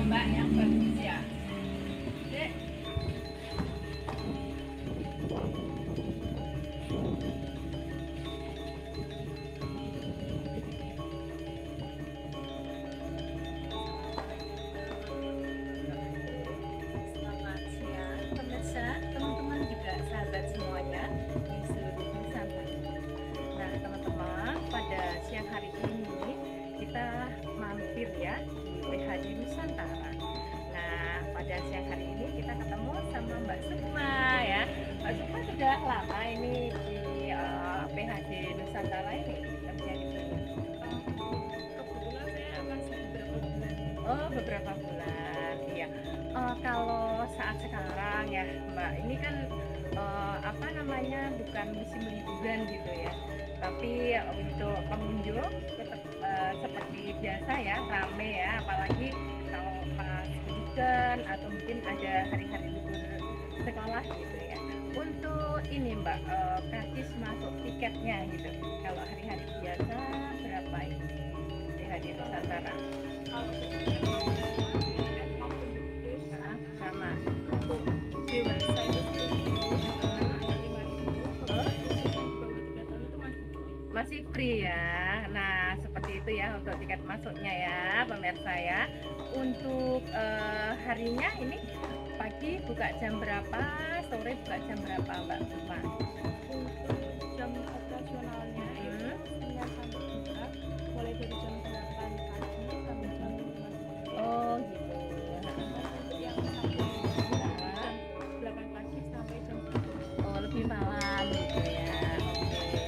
Mbak yang bagus ya. Dek. Selamat siang pemirsa, teman-teman juga sahabat semuanya di seluruh Nusantara. Nah teman-teman, pada siang hari ini kita mampir ya di PHD Nusantara. Nah pada siang hari ini kita ketemu sama Mbak Sukma ya. Mbak Sukma sudah lama ini di PHD Nusantara ini kerja di sini. Kebetulan saya masih beberapa bulan. Oh beberapa bulan, iya. Kalau saat sekarang ya Mbak, ini kan apa namanya, bukan musim liburan gitu ya, tapi untuk pengunjung tetap seperti biasa ya, rame ya, apalagi kalau pas weekend atau mungkin ada hari-hari libur sekolah gitu ya. Untuk ini Mbak, gratis masuk tiketnya gitu. Kalau hari-hari biasa berapa ini di Hadi Nusantara? Kalau Nah, sama. dewasa itu anak 5.000, kalau di bawah 3 tahun itu Masih free ya. Nah seperti itu ya untuk tiket masuknya ya pemirsa ya. Untuk harinya ini pagi buka jam berapa, sore buka jam berapa Mbak Sukma? untuk jam operasionalnya itu 9 sampai 3, mulai dari jam 8 pagi sampai jam 5 sore. Oh gitu. Untuk yang Sabtu jam 8 pagi sampai jam 10. Oh lebih malam gitu ya. Oke.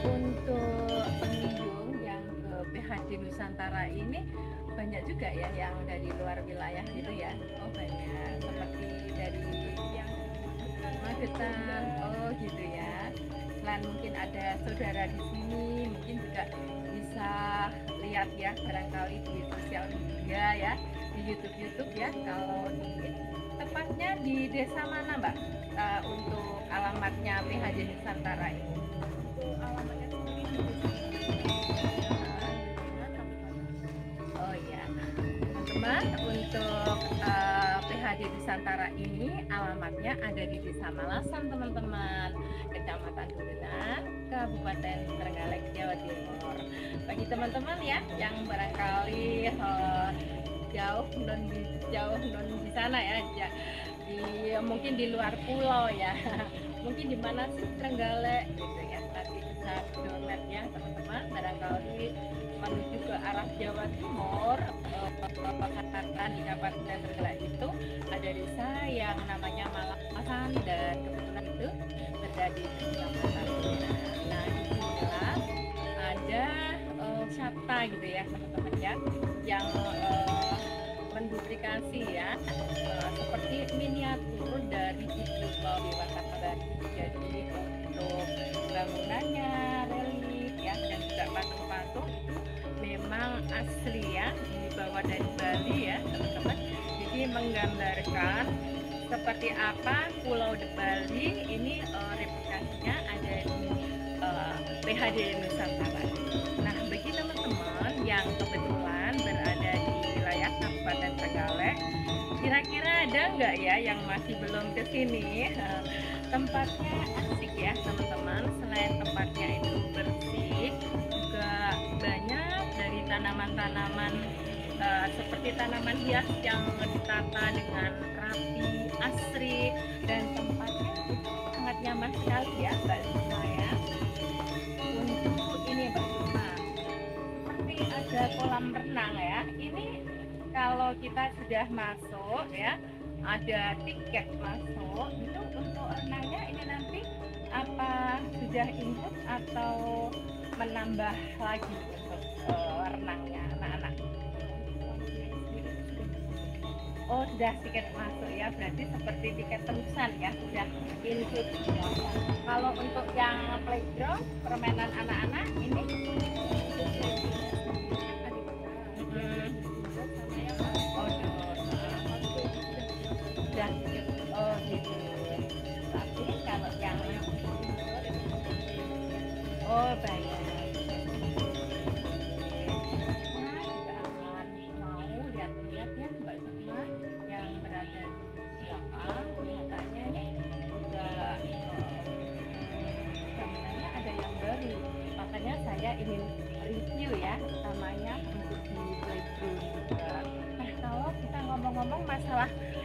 Untuk pengunjung yang ke PHD Nusantara ini banyak juga ya yang dari luar wilayah gitu ya. Oh banyak. Seperti dari Yang Magetan. Oh gitu ya. Selain mungkin ada saudara di sini, mungkin juga bisa lihat ya barangkali di sosial media ya, di YouTube ya. Kalau di tepatnya di desa mana Mbak? Untuk alamatnya PHD Nusantara ini. untuk alamatnya sendiri di desa Kabupaten. Oh iya, teman-teman, untuk PHD Nusantara ini alamatnya ada di Desa Malasan teman-teman, Kecamatan Durenan, Kabupaten Trenggalek, Jawa Timur. Bagi teman-teman ya yang barangkali jauh non di sana ya, mungkin di luar pulau ya, mungkin di mana sih Trenggalek gitu ya, nanti bisa download ya teman-teman, barangkali menuju ke arah Jawa Timur, katakan di Kabupaten Trenggalek itu ada desa yang namanya Malasan, dan kebetulan itu berada di Kecamatan Durenan. Nah disinilah ada Syapta gitu ya teman-teman ya, yang menduplikasi ya, seperti miniatur dari Bukit Dewata Abadi. Jadi untuk bangunannya, relief ya, dan juga patung-patung itu memang asli ya, dibawa dari Bali ya teman-teman. Jadi menggambarkan seperti apa Pulau de Bali ini, replikasinya ada di PHD Nusantara. Nah bagi teman-teman yang kebetulan berada di wilayah Kabupaten Trenggalek, kira-kira ada nggak ya yang masih belum ke sini? Tempatnya asik ya teman-teman. Selain tempatnya itu bersih, juga banyak dari tanaman-tanaman seperti tanaman hias yang ditata dengan rapi, asri, dan tempatnya itu sangat nyaman sekali ya Mbak Sukma ya. Untuk ini Mbak Sukma, seperti ada kolam renang ya. Ini kalau kita sudah masuk ya, ada tiket masuk itu. Untuk renangnya ini nanti apa sudah input atau menambah lagi untuk renangnya anak-anak? Oh sudah tiket masuk ya, berarti seperti tiket terusan ya, sudah input semua. Kalau untuk yang playground permainan anak-anak ini sudah, oh gitu. Tapi kalau yang oh bayar. Nah juga akan mau lihat-lihat ya Mbak Sukma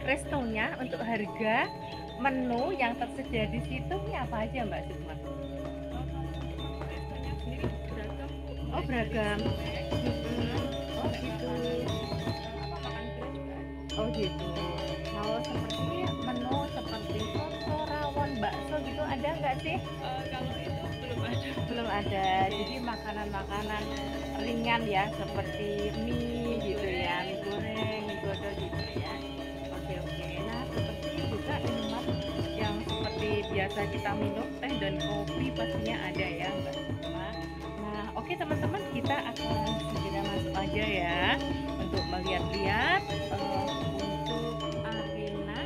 restonya, untuk harga, menu yang tersedia di situ ini apa aja Mbak Sukma? Restonya sendiri beragam. Oh beragam. Oh gitu. Makan berat juga ada. Oh gitu. Kalau seperti menu seperti soto, rawon, bakso gitu ada nggak sih? Kalau itu belum ada. Belum ada. Jadi makanan-makanan ringan ya, seperti mie gitu ya, mie goreng, mie godok gitu ya. Oke oke. Nah seperti juga minuman yang seperti biasa kita minum, teh dan kopi pastinya ada ya Mbak Sukma. Nah oke teman-teman, kita akan segera masuk aja ya untuk melihat-lihat untuk arena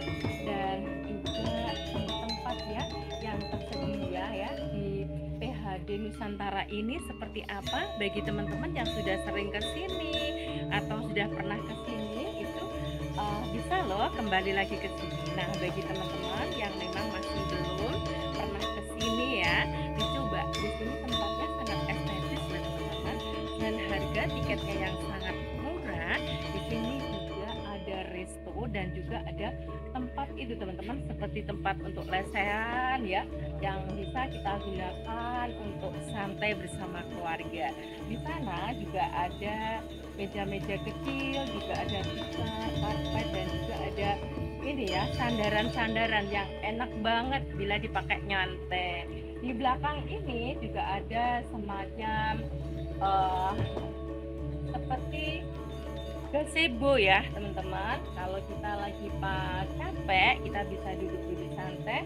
dan juga tempat ya yang tersedia ya di PHD Nusantara ini seperti apa. Bagi teman-teman yang sudah sering ke sini atau sudah pernah ke sini itu bisa loh kembali lagi ke sini. Nah bagi teman-teman yang memang masih belum pernah ke sini ya, dicoba. Di sini tempatnya sangat estetis ya teman-teman, dan harga tiketnya yang sangat murah. Di sini juga ada resto dan juga ada tempat itu teman-teman, seperti tempat untuk lesehan ya, yang bisa kita gunakan untuk santai bersama keluarga. Di sana juga ada meja-meja kecil, juga ada tikar, karpet, dan juga ada ini ya, sandaran-sandaran yang enak banget bila dipakai nyantai. Di belakang ini juga ada semacam seperti gazebo ya teman-teman. Kalau kita lagi pas capek, kita bisa duduk-duduk santai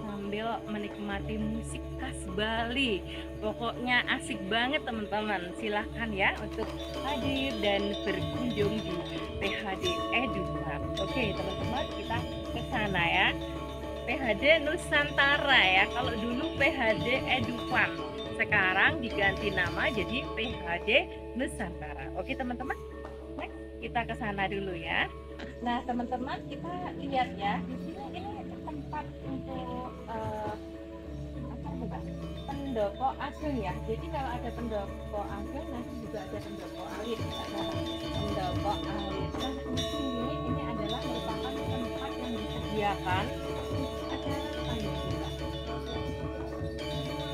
sambil menikmati musik khas Bali. Pokoknya asik banget teman-teman. Silahkan ya untuk hadir dan berkunjung di PHD EduFarm. Oke teman-teman, kita ke sana ya. PHD Nusantara ya. Kalau dulu PHD EduFarm, sekarang diganti nama jadi PHD Nusantara. Oke teman-teman, next kita ke sana dulu ya. Nah teman-teman, kita lihat ya, di sini ini tempat untuk apa nih Mbak? Pendopo ageng ya. Jadi kalau ada pendopo ageng, nanti juga ada pendopo alit. Ada pendopo alit. Nah di sini ini adalah merupakan tempat yang disediakan ada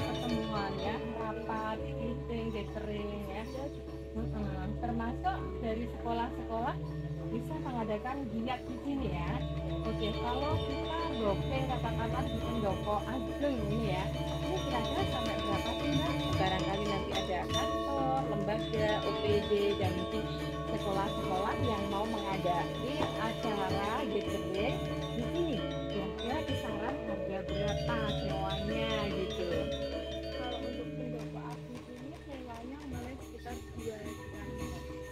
pertemuan ya, rapat, meeting, gathering ya. Termasuk dari sekolah-sekolah bisa mengadakan giat di sini ya. Oke, kalau kita booking katakanlah di pendopo ageng ini ya, ini kira-kira sampai berapa sih Mbak? Barangkali nanti ada kantor, lembaga, OPD, dan mungkin sekolah-sekolah yang mau mengadakan acara gathering di sini. Kira-kira kisaran harga berapa semuanya gitu? Kalau untuk pendopo agung ini sewanya mulai sekitar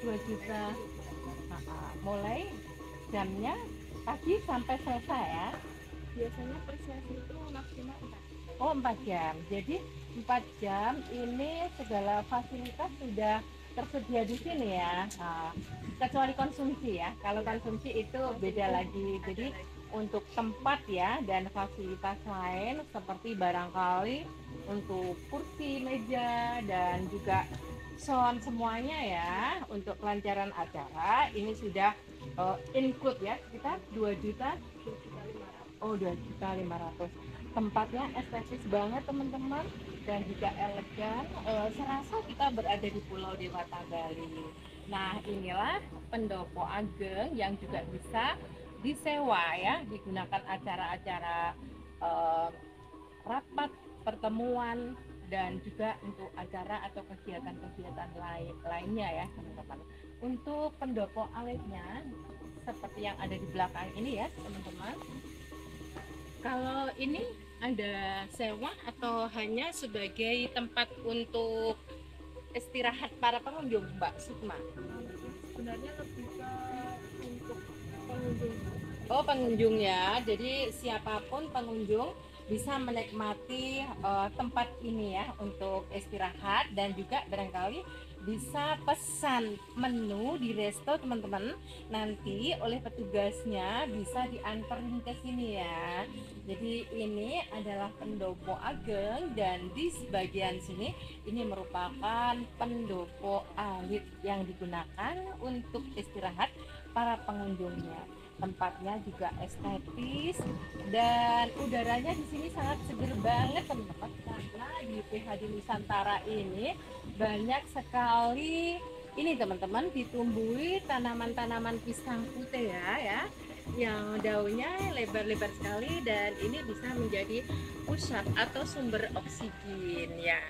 2 juta. Mulai jamnya pagi sampai selesai ya. Biasanya per sesi itu maksimal 4. Oh 4 jam. Jadi 4 jam ini segala fasilitas sudah tersedia di sini ya. Kecuali konsumsi ya. Kalau konsumsi itu beda lagi. Jadi untuk tempat ya dan fasilitas lain seperti barangkali untuk kursi, meja, dan juga sound semuanya ya, untuk kelancaran acara ini sudah include ya, kita 2 juta. Oh 2.500.000. Tempatnya estetis banget teman-teman dan juga elegan, serasa kita berada di Pulau Dewata Bali. Nah inilah pendopo ageng yang juga bisa disewa ya, digunakan acara-acara rapat, pertemuan, dan juga untuk acara atau kegiatan-kegiatan lainnya ya teman-teman. Untuk pendopo alitnya seperti yang ada di belakang ini ya teman-teman. Kalau ini ada sewa atau hanya sebagai tempat untuk istirahat para pengunjung Mbak Sukma? Sebenarnya lebih ke untuk pengunjung. Oh pengunjung ya, jadi siapapun pengunjung bisa menikmati tempat ini ya untuk istirahat, dan juga barangkali bisa pesan menu di resto teman-teman, nanti oleh petugasnya bisa diantarin ke sini ya. Jadi ini adalah pendopo ageng, dan di sebagian sini ini merupakan pendopo alit yang digunakan untuk istirahat para pengunjungnya. tempatnya juga estetis dan udaranya di sini sangat seger banget teman-teman, karena di PHD Nusantara ini banyak sekali ini teman-teman ditumbuhi tanaman-tanaman pisang putih ya yang daunnya lebar-lebar sekali, dan ini bisa menjadi pusat atau sumber oksigen ya.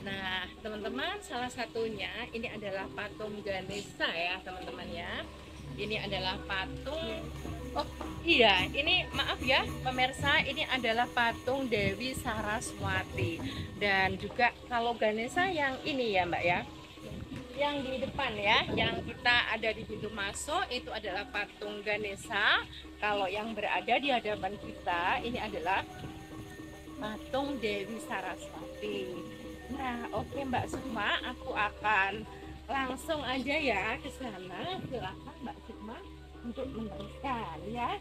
Nah teman-teman, salah satunya ini adalah patung Ganesha ya teman-teman ya. Ini adalah patung, oh iya ini maaf ya pemirsa, ini adalah patung Dewi Saraswati. Dan juga kalau Ganesha yang ini ya Mbak ya, yang di depan ya, yang kita ada di pintu masuk itu adalah patung Ganesha. Kalau yang berada di hadapan kita ini adalah patung Dewi Saraswati. Nah oke Mbak Sukma, aku akan langsung aja ya ke sana. Silakan Mbak Sukma untuk meneruskan ya,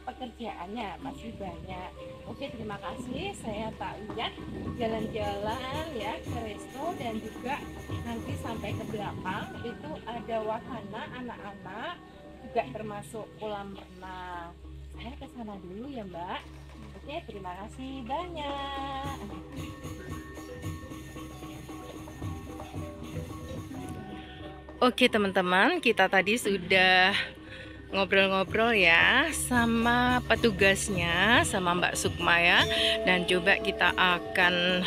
pekerjaannya masih banyak. Oke terima kasih, saya tak lihat jalan-jalan ya ke resto, dan juga nanti sampai ke belakang itu ada wahana anak-anak juga termasuk kolam renang. Saya ke sana dulu ya Mbak. Oke terima kasih banyak. Oke teman-teman, kita tadi sudah ngobrol-ngobrol ya sama petugasnya, sama Mbak Sukma ya. Dan coba kita akan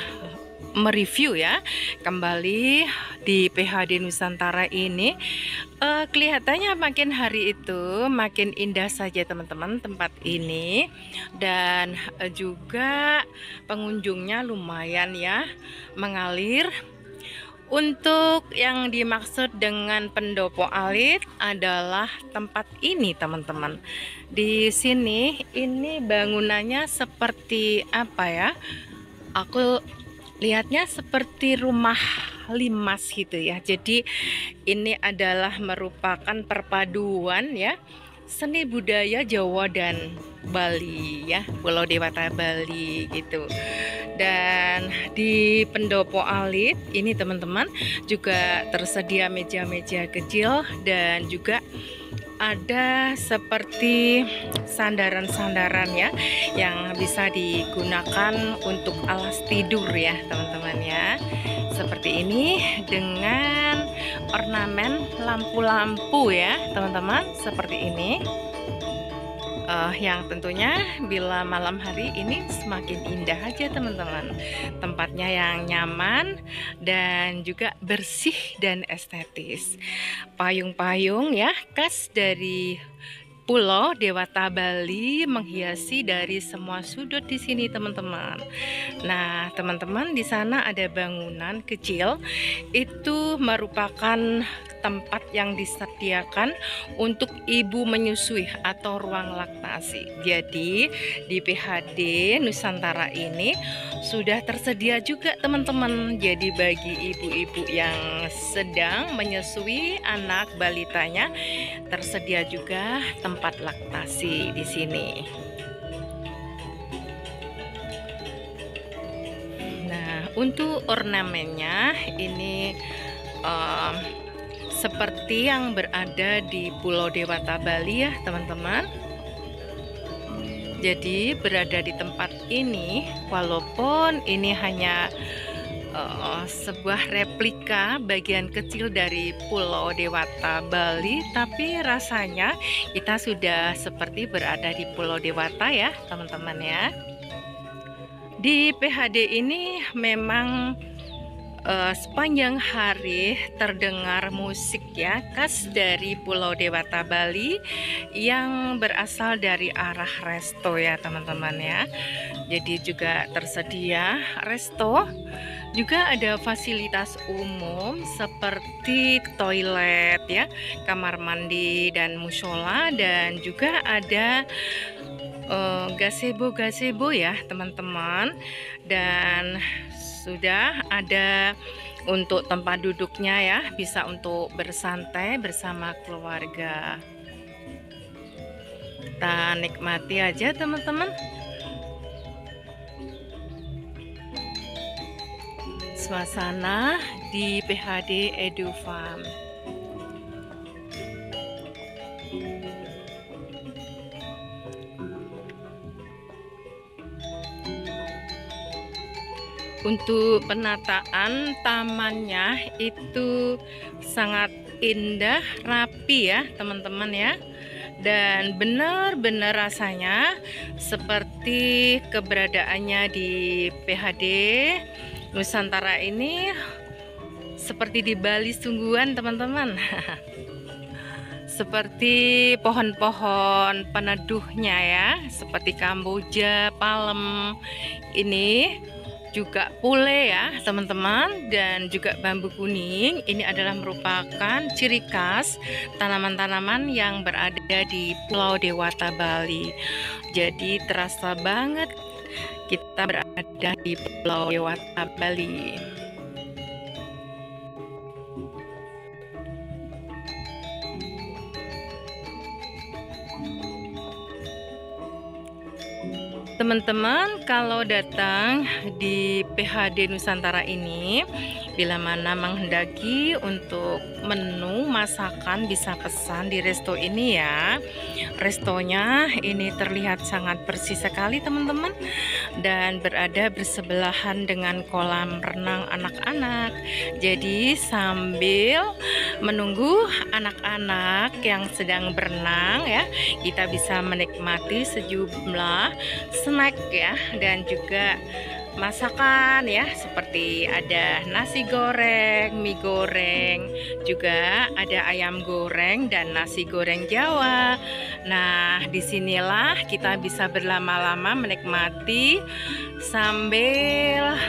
mereview ya kembali di PHD Nusantara ini. Kelihatannya makin hari itu makin indah saja teman-teman tempat ini, dan juga pengunjungnya lumayan ya mengalir. Untuk yang dimaksud dengan pendopo alit adalah tempat ini teman-teman. Di sini ini bangunannya seperti apa ya? Aku lihatnya seperti rumah limas gitu ya. Jadi ini adalah merupakan perpaduan ya seni budaya Jawa dan Bali ya, Pulau Dewata Bali gitu. Dan di pendopo alit ini teman-teman juga tersedia meja-meja kecil, dan juga ada seperti sandaran-sandaran ya yang bisa digunakan untuk alas tidur ya teman-teman ya. Seperti ini dengan ornamen lampu-lampu ya teman-teman, seperti ini. Yang tentunya bila malam hari ini semakin indah aja teman-teman. Tempatnya yang nyaman dan juga bersih dan estetis. Payung-payung ya khas dari Pulau Dewata Bali menghiasi dari semua sudut di sini teman-teman. Nah teman-teman, di sana ada bangunan kecil, itu merupakan tempat yang disediakan untuk ibu menyusui atau ruang laktasi. Jadi di PHD Nusantara ini sudah tersedia juga teman-teman. Jadi bagi ibu-ibu yang sedang menyusui anak balitanya, tersedia juga tempat laktasi di sini. Nah, untuk ornamennya ini seperti yang berada di Pulau Dewata Bali ya teman-teman. Jadi berada di tempat ini, walaupun ini hanya sebuah replika bagian kecil dari Pulau Dewata Bali, tapi rasanya kita sudah seperti berada di Pulau Dewata ya teman-teman ya. Di PHD ini memang sepanjang hari terdengar musik ya khas dari Pulau Dewata Bali yang berasal dari arah resto ya teman-teman ya. Jadi juga tersedia resto, juga ada fasilitas umum seperti toilet ya, kamar mandi dan musola, dan juga ada gazebo ya teman-teman, dan sudah ada untuk tempat duduknya ya, bisa untuk bersantai bersama keluarga. Kita nikmati aja teman-teman. Suasana di PHD Edu Farm. untuk penataan tamannya itu sangat indah, rapi ya teman-teman ya. Dan benar-benar rasanya seperti keberadaannya di PHD Nusantara ini seperti di Bali sungguhan teman-teman. Seperti pohon-pohon peneduhnya ya, seperti kamboja, palem, ini juga pule ya teman-teman, dan juga bambu kuning. Ini adalah merupakan ciri khas tanaman-tanaman yang berada di Pulau Dewata Bali. Jadi terasa banget kita berada di Pulau Dewata Bali. Teman-teman, kalau datang di PHD Nusantara ini, bila mana menghendaki untuk menu masakan bisa pesan di resto ini ya. Restonya ini terlihat sangat bersih sekali teman-teman, dan berada bersebelahan dengan kolam renang anak-anak. Jadi sambil menunggu anak-anak yang sedang berenang ya, kita bisa menikmati sejumlah snack ya, dan juga masakan ya, seperti ada nasi goreng, mie goreng, juga ada ayam goreng dan nasi goreng Jawa. Nah, disinilah kita bisa berlama-lama menikmati sambil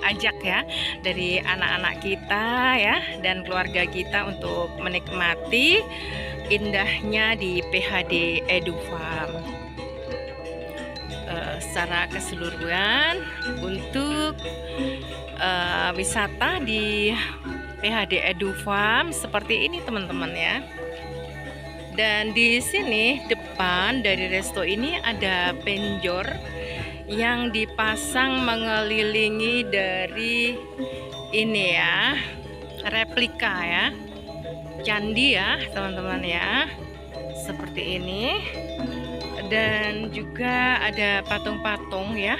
ajak ya dari anak-anak kita ya dan keluarga kita untuk menikmati indahnya di PHD EduFarm. Secara keseluruhan untuk wisata di PHD EduFarm seperti ini teman-teman ya. Dan di sini depan dari resto ini ada penjor yang dipasang mengelilingi dari ini ya, replika ya, candi ya teman-teman ya, seperti ini. Dan juga ada patung-patung ya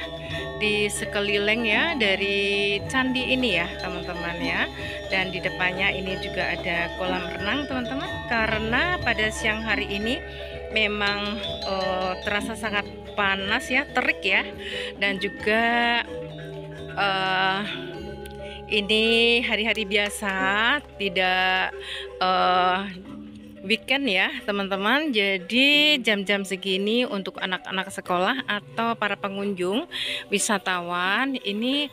di sekeliling ya dari candi ini ya teman-teman ya. Dan di depannya ini juga ada kolam renang teman-teman, karena pada siang hari ini memang terasa sangat panas ya, terik ya. Dan juga ini hari-hari biasa, tidak weekend ya teman-teman. Jadi jam-jam segini untuk anak-anak sekolah atau para pengunjung wisatawan ini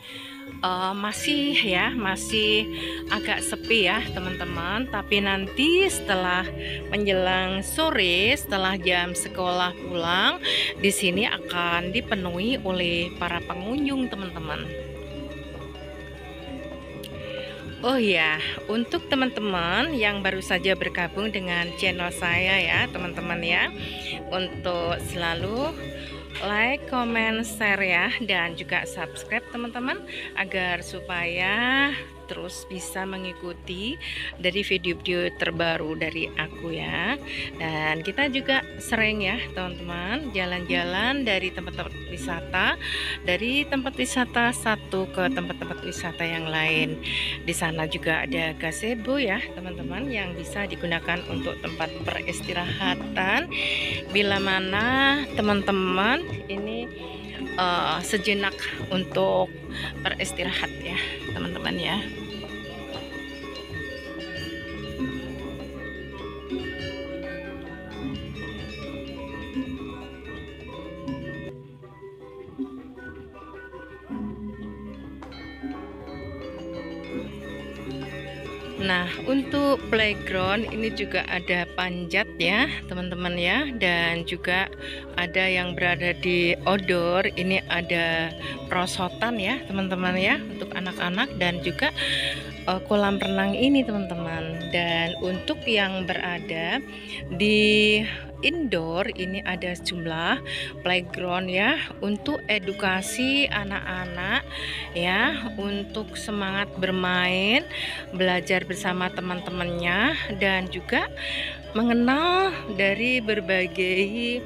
masih agak sepi ya teman-teman. Tapi nanti setelah menjelang sore, setelah jam sekolah pulang, di sini akan dipenuhi oleh para pengunjung teman-teman. Oh ya, untuk teman-teman yang baru saja bergabung dengan channel saya ya teman-teman ya, untuk selalu like, comment, share ya, dan juga subscribe teman-teman, agar supaya terus bisa mengikuti dari video-video terbaru dari aku ya. Dan kita juga sering ya teman-teman jalan-jalan dari tempat-tempat wisata, dari tempat wisata satu ke tempat-tempat wisata yang lain. Di sana juga ada gazebo ya teman-teman, yang bisa digunakan untuk tempat peristirahatan bila mana teman-teman ini sejenak untuk beristirahat ya teman-teman ya. Nah, untuk playground ini juga ada panjat ya teman-teman ya, dan juga ada yang berada di outdoor. Ini ada perosotan ya teman-teman ya untuk anak-anak, dan juga kolam renang ini teman-teman. Dan untuk yang berada di indoor ini ada sejumlah playground ya, untuk edukasi anak-anak ya, untuk semangat bermain, belajar bersama teman-temannya, dan juga mengenal dari berbagai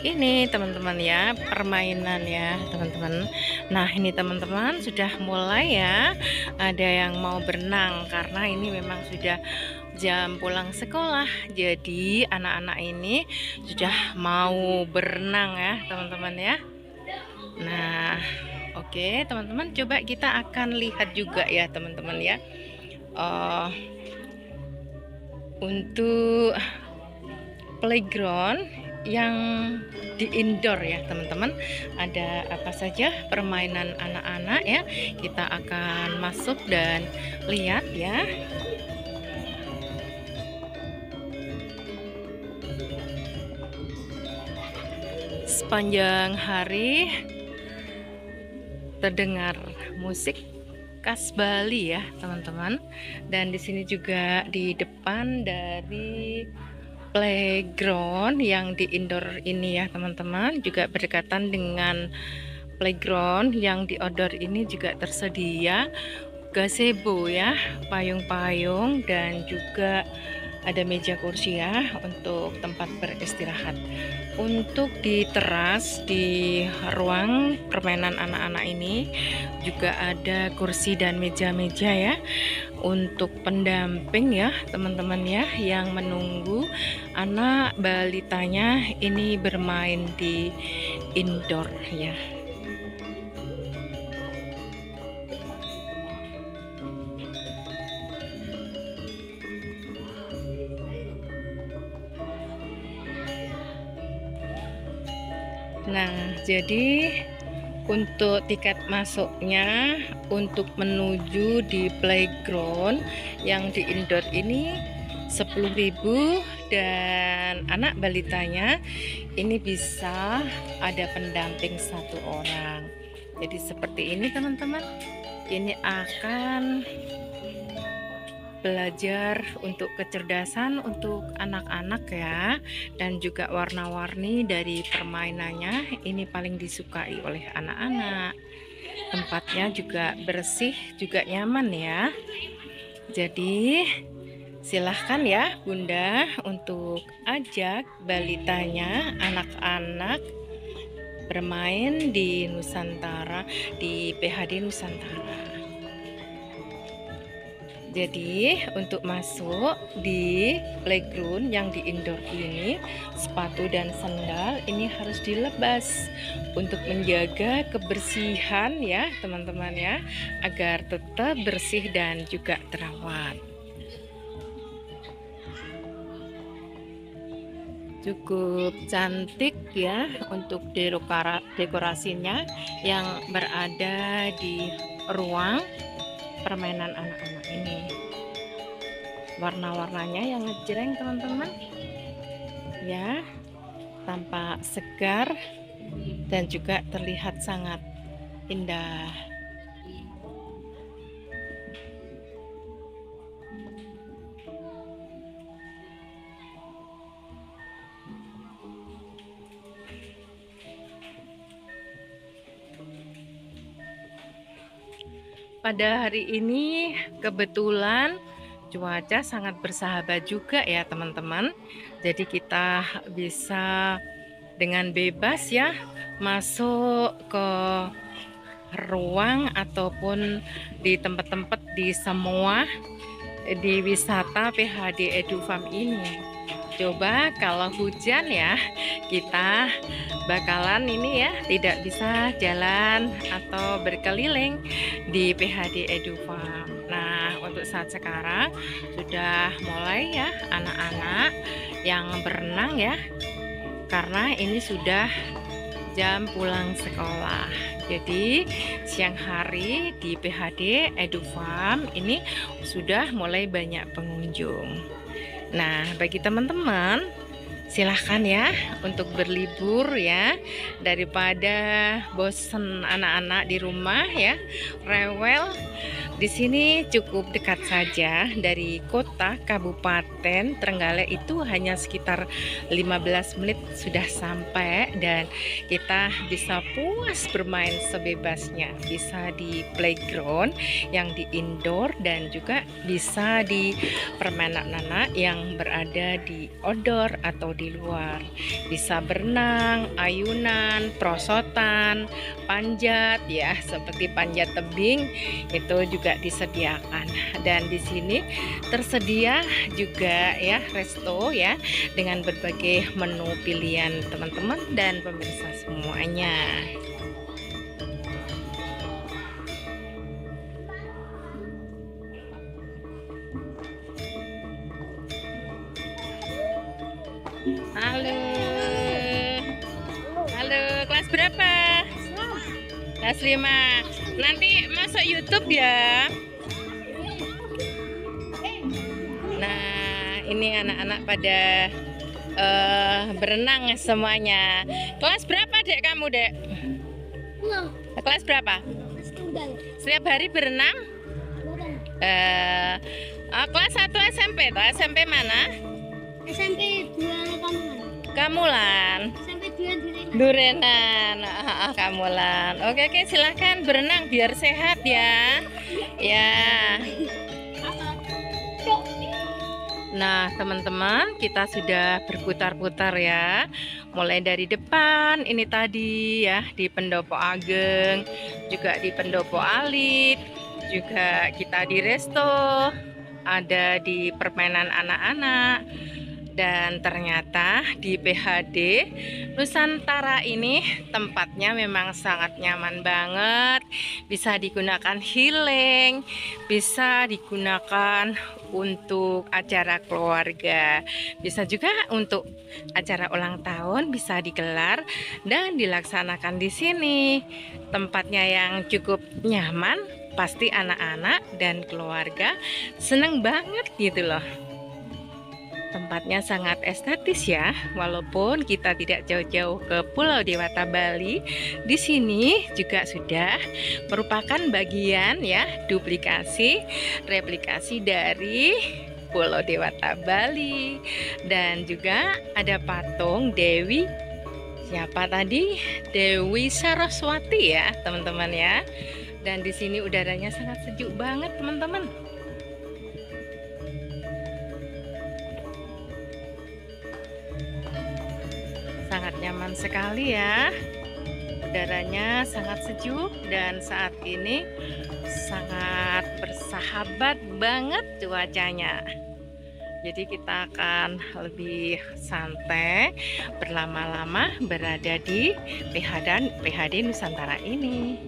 ini teman-teman ya, permainan ya teman-teman. Nah ini teman-teman sudah mulai ya, ada yang mau berenang karena ini memang sudah jam pulang sekolah, jadi anak-anak ini sudah mau berenang ya teman-teman ya. Nah oke teman-teman, coba kita akan lihat juga ya teman-teman ya, untuk playground yang di indoor ya teman-teman, ada apa saja permainan anak-anak ya. Kita akan masuk dan lihat ya. Sepanjang hari terdengar musik khas Bali ya teman-teman, dan di sini juga di depan dari playground yang di indoor ini ya teman-teman, juga berdekatan dengan playground yang di outdoor ini juga tersedia gazebo ya, payung-payung, dan juga ada meja kursi ya untuk tempat beristirahat. Untuk di teras di ruang permainan anak-anak ini juga ada kursi dan meja-meja ya untuk pendamping ya teman-teman ya, yang menunggu anak balitanya ini bermain di indoor ya. Nah, jadi untuk tiket masuknya untuk menuju di playground yang di indoor ini 10.000, dan anak balitanya ini bisa ada pendamping 1 orang. Jadi seperti ini teman-teman, ini akan belajar untuk kecerdasan untuk anak-anak ya, dan juga warna-warni dari permainannya ini paling disukai oleh anak-anak. Tempatnya juga bersih, juga nyaman ya. Jadi silahkan ya Bunda untuk ajak balitanya, anak-anak bermain di Nusantara, di PHD Nusantara. Jadi untuk masuk di playground yang di indoor ini, sepatu dan sandal ini harus dilepas untuk menjaga kebersihan ya teman-teman ya, agar tetap bersih dan juga terawat. Cukup cantik ya untuk dekorasinya yang berada di ruang permainan anak-anak ini. Warna-warnanya yang ngejreng teman-teman ya, tampak segar dan juga terlihat sangat indah. Pada hari ini kebetulan cuaca sangat bersahabat juga ya teman-teman. Jadi kita bisa dengan bebas ya masuk ke ruang ataupun di tempat-tempat di semua di wisata PHD EduFarm ini. Coba kalau hujan ya, kita bakalan ini ya tidak bisa jalan atau berkeliling di PHD EduFarm. Nah, untuk saat sekarang sudah mulai ya anak-anak yang berenang ya, karena ini sudah jam pulang sekolah. Jadi siang hari di PHD EduFarm ini sudah mulai banyak pengunjung. Nah, bagi teman-teman silahkan ya untuk berlibur ya, daripada bosen anak-anak di rumah ya, rewel. Di sini cukup dekat saja dari kota Kabupaten Trenggalek, itu hanya sekitar 15 menit sudah sampai, dan kita bisa puas bermain sebebasnya. Bisa di playground yang di indoor dan juga bisa di permainan anak yang berada di outdoor atau di luar. Bisa berenang, ayunan, prosotan, panjat ya, seperti panjat tebing itu juga disediakan. Dan di sini tersedia juga ya resto ya dengan berbagai menu pilihan teman-teman dan pemirsa semuanya. Halo. Halo, kelas berapa? Kelas 5. Nanti masuk YouTube ya. Nah, ini anak-anak pada berenang semuanya. Kelas berapa, Dek, kamu, Dek? Kelas berapa? Setiap hari berenang? Kelas 1 SMP. SMP mana? SMP 2 Kamulan. SMP 2 Durenan. Kamulan. Oke, silahkan berenang biar sehat ya. Ya. Nah, teman-teman, kita sudah berputar-putar ya. Mulai dari depan, ini tadi ya, di Pendopo Ageng, juga di Pendopo Alit, juga kita di resto, ada di permainan anak-anak. Dan ternyata di PHD Nusantara ini tempatnya memang sangat nyaman banget. Bisa digunakan healing, bisa digunakan untuk acara keluarga, bisa juga untuk acara ulang tahun bisa digelar dan dilaksanakan di sini. Tempatnya yang cukup nyaman, pasti anak-anak dan keluarga seneng banget gitu loh. Tempatnya sangat estetis ya, walaupun kita tidak jauh-jauh ke Pulau Dewata Bali. Di sini juga sudah merupakan bagian ya duplikasi, replikasi dari Pulau Dewata Bali. Dan juga ada patung Dewi siapa tadi? Dewi Saraswati ya, teman-teman ya. Dan di sini udaranya sangat sejuk banget, teman-teman. Sangat nyaman sekali ya, udaranya sangat sejuk dan saat ini sangat bersahabat banget cuacanya. Jadi kita akan lebih santai berlama-lama berada di PHD Nusantara ini.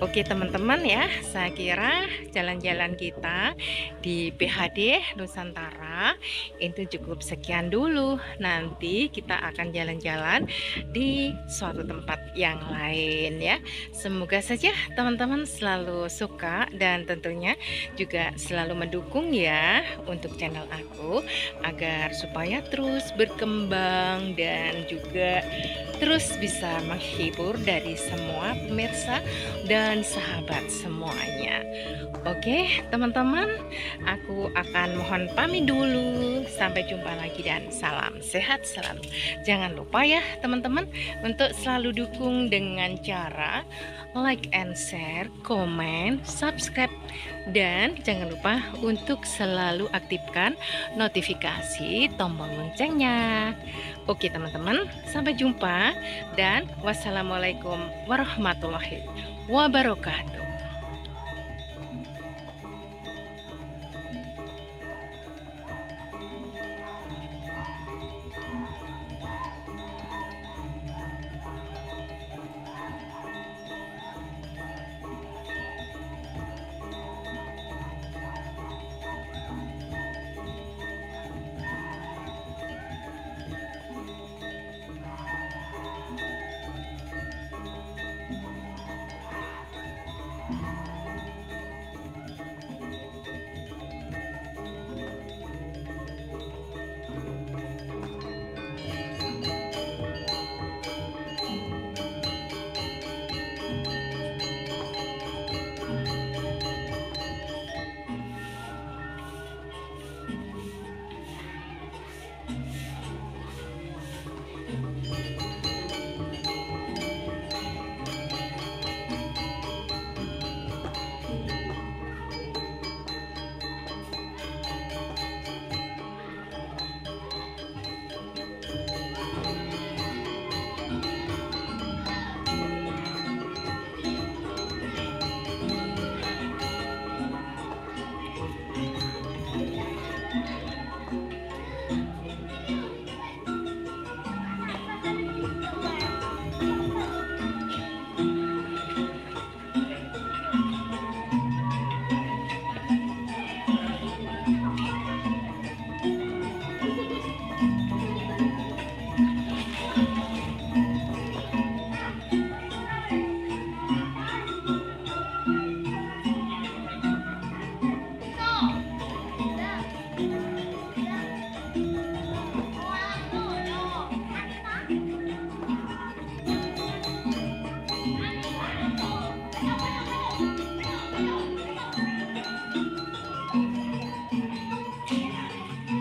Oke teman-teman ya, saya kira jalan-jalan kita di PHD Nusantara itu cukup sekian dulu. Nanti kita akan jalan-jalan di suatu tempat yang lain ya. Semoga saja teman-teman selalu suka dan tentunya juga selalu mendukung ya untuk channel aku agar supaya terus berkembang dan juga terus bisa menghibur dari semua pemirsa dan sahabat semuanya. Oke teman-teman, aku akan mohon pamit dulu. Sampai jumpa lagi dan salam sehat selalu. Jangan lupa ya teman-teman untuk selalu dukung dengan cara like and share, komen, subscribe, dan jangan lupa untuk selalu aktifkan notifikasi tombol loncengnya. Oke teman-teman, sampai jumpa dan wassalamualaikum warahmatullahi wabarakatuh.